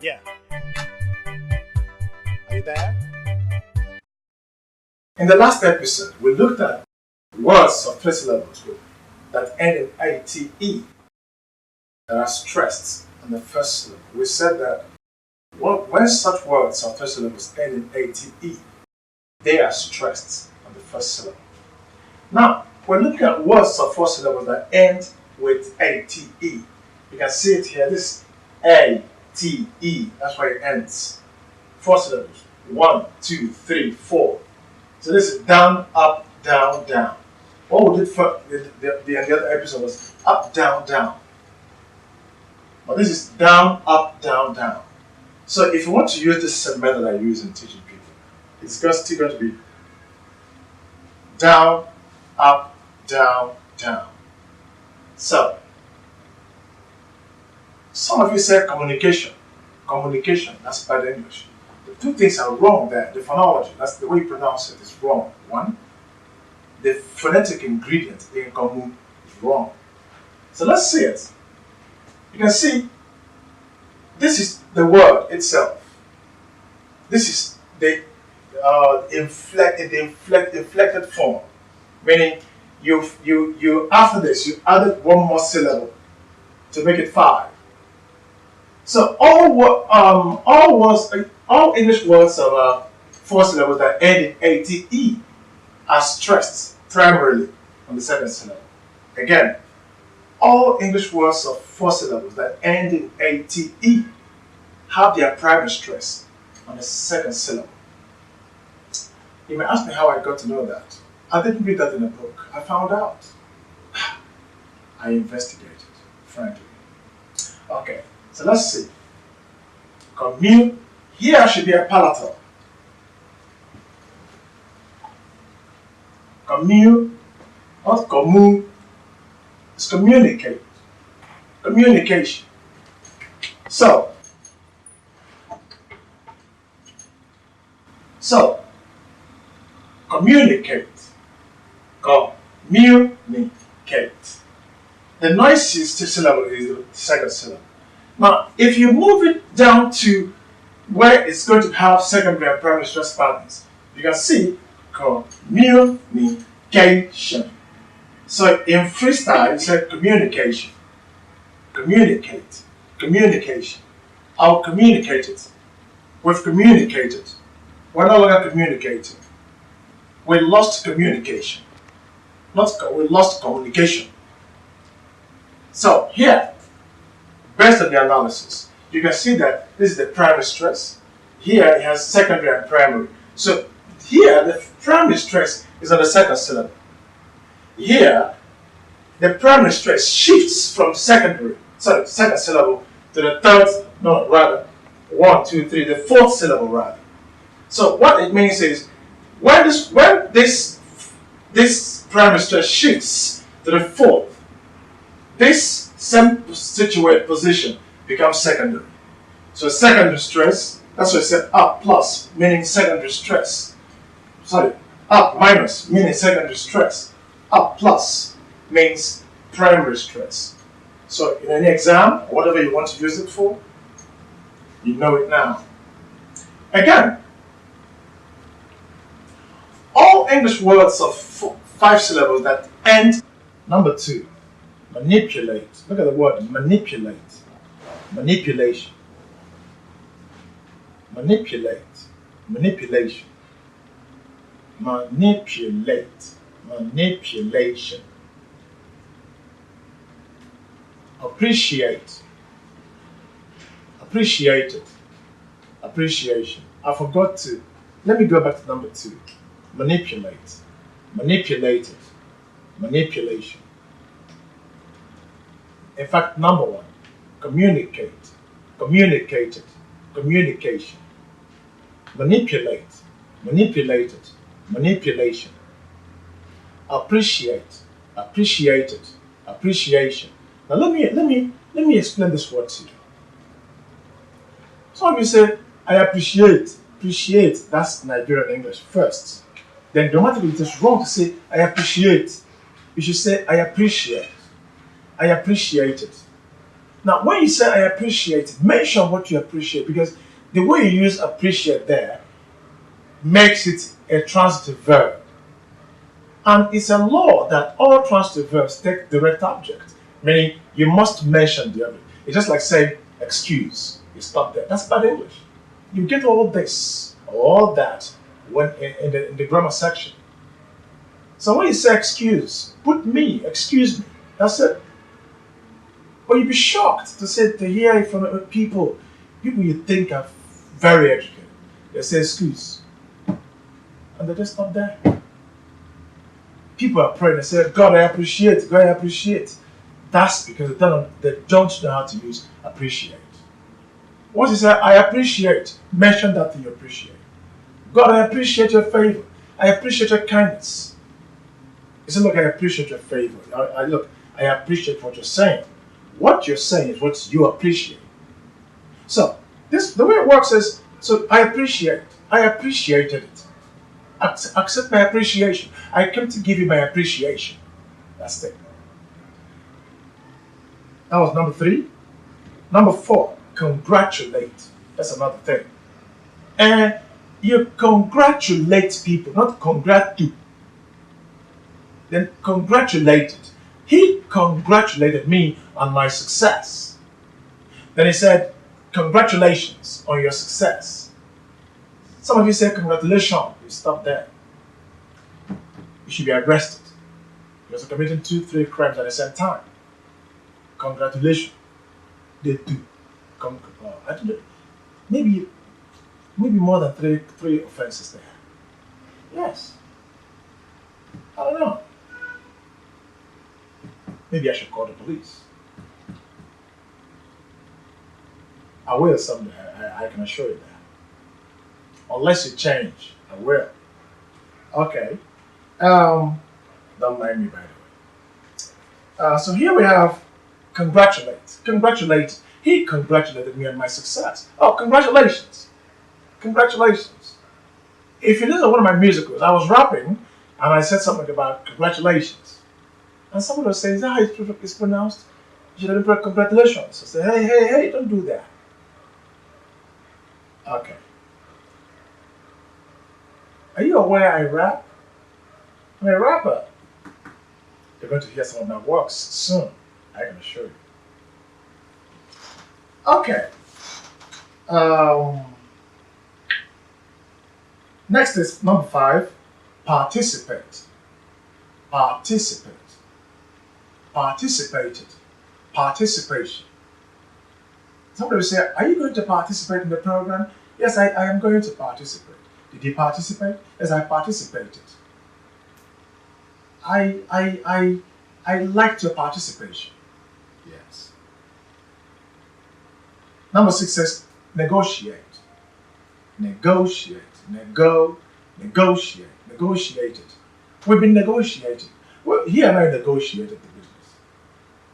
Yeah. Are you there? In the last episode, we looked at words of three syllables that end in ate that are stressed on the first syllable. We said that when such words of three syllables end in ate, they are stressed on the first syllable. Now, we're looking at words of four syllables that end with ate. You can see it here. This A-T-E, that's where it ends. Four syllables. 1, 2, 3, 4. So this is down, up, down, down. What we did for the other episode was up, down, down. But this is down, up, down, down. So if you want to use this same method I use in teaching people, it's still going to be down, up, down, down. So, some of you say communication. Communication, that's bad English. The two things are wrong there. The phonology, that's the way you pronounce it, is wrong. One, the phonetic ingredient in common is wrong. So let's see it. You can see this is the word itself. This is the inflected form, meaning you after this you added one more syllable to make it 5. So all English words of 4 syllables that end in ate are stressed primarily on the second syllable. Again, all English words of 4 syllables that end in ate have their primary stress on the second syllable. You may ask me how I got to know that. I didn't read that in a book. I found out. I investigated, frankly. Okay, so let's see. Commute. Here should be a palatal. Commute, not commute. It's communicate. Communication. So, communicate. Communicate. The noisiest syllable is the second syllable. Now, if you move it down to where it's going to have secondary and primary stress patterns, you can see communication. So in freestyle, you say communication. Communicate. Communication. I'll communicate it. We've communicated. We're no longer communicating. We lost communication. We lost communication. So here, based on the analysis, you can see that this is the primary stress. Here it has secondary and primary. So here the primary stress is on the second syllable. Here the primary stress shifts from second syllable to the third, no, rather, 1, 2, 3, the fourth syllable rather. So what it means is when this primary stress shifts to the fourth, this same situated position becomes secondary. So secondary stress, that's why I said up plus, meaning secondary stress. Sorry, up minus, meaning secondary stress. Up plus means primary stress. So in any exam, or whatever you want to use it for, you know it now. Again, all English words of 5 syllables that end, number 2, manipulate. Look at the word manipulate. Manipulation. Manipulate. Manipulation. Manipulate. Manipulation. Appreciate. Appreciated. Appreciation. I forgot to. Let me go back to number 2. Manipulate. Manipulated. Manipulation. In fact, number 1. Communicate. Communicated. Communication. Manipulate. Manipulated. Manipulation. Appreciate. Appreciated. Appreciation. Now let me explain this word to you. Some of you say, I appreciate. Appreciate, that's Nigerian English first. Then grammatically it is wrong to say I appreciate. You should say I appreciate. I appreciate it. Now, when you say I appreciate it, mention what you appreciate because the way you use appreciate there makes it a transitive verb. And it's a law that all transitive verbs take direct object, meaning you must mention the object. It's just like saying excuse. You stop there. That's bad English. You get all this, all that, when in the grammar section. So when you say excuse, put me, excuse me. That's it. But you'd be shocked to hear it from people you think are very educated. They say excuse, and they just stop there. People are praying. They say, God, I appreciate. God, I appreciate. That's because they don't know how to use appreciate. Once you say, I appreciate, mention that thing you appreciate. God, I appreciate your favor. I appreciate your kindness. You say, look, I appreciate your favor. I appreciate what you're saying. What you're saying is what you appreciate. So, the way it works is, so I appreciate. I appreciated it. Accept my appreciation. I came to give you my appreciation. That's it. That was number 3. Number 4, congratulate. That's another thing. And you congratulate people, not congratulate. Then congratulated. He congratulated me on my success. Then he said, congratulations on your success. Some of you say congratulations. You stop there. You should be arrested. Because you're committing 2-3 crimes at the same time. Congratulations. They do. I don't know. Maybe more than three offenses there. Yes. I don't know. Maybe I should call the police. I will someday. I can assure you that. Unless you change, I will. Okay. Don't mind me, by the way. So here we have congratulate. Congratulate. He congratulated me on my success. Oh, congratulations. Congratulations. If you listen to one of my musicals, I was rapping and I said something about congratulations. And someone was saying, is that how it's pronounced? You should have been congratulations. I said, hey, don't do that. Okay. Are you aware I rap? I'm a rapper. You're going to hear some of my works soon. I can assure you. Okay. Next is number 5. Participate. Participate. Participated. Participation. Somebody will say, are you going to participate in the program? Yes, I am going to participate. Did you participate? Yes, I participated. I liked your participation. Yes. Number 6 says negotiate. Negotiate. Negotiate. Negotiated. We've been negotiating. Well, he and I negotiated the business.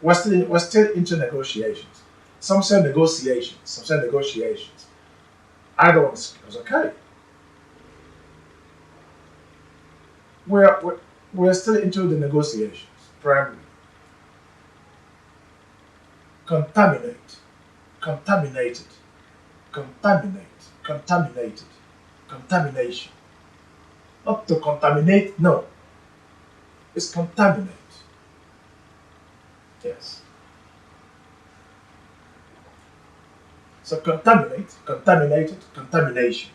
We're still into negotiations. Some say negotiations. Some say negotiations. Either one was okay. We're still into the negotiations, primarily. Contaminate, contaminated, contaminate, contaminated, contamination. Not to contaminate, no. It's contaminate. Yes. So contaminate, contaminated, contamination.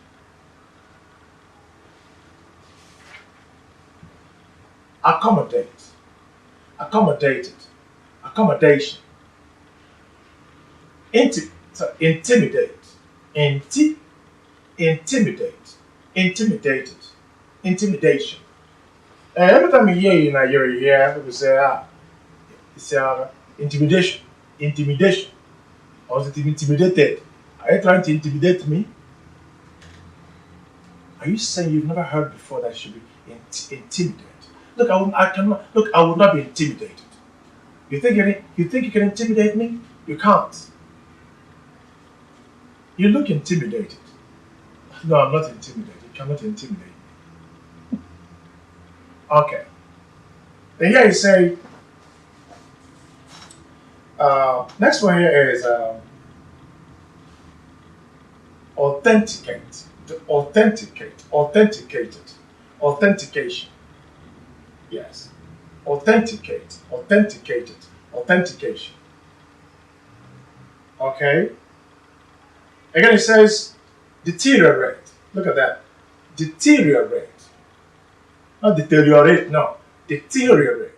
Accommodate, accommodated, accommodation. Intimidate, intimidate, intimidated, intimidation. Every time you hear you in Nigeria, people say, it's intimidation, intimidation. I was intimidated. Are you trying to intimidate me? Are you saying you've never heard before that you should be intimidated? Look, I will not be intimidated. You think you can intimidate me? You can't. You look intimidated. No, I'm not intimidated. You cannot intimidate me. Okay. Then here you say, Next one here is authenticate. To authenticate. Authenticated. Authentication. Yes. Authenticate. Authenticated. Authentication. Okay. Again, it says deteriorate. Look at that. Deteriorate. Not deteriorate, no. Deteriorate.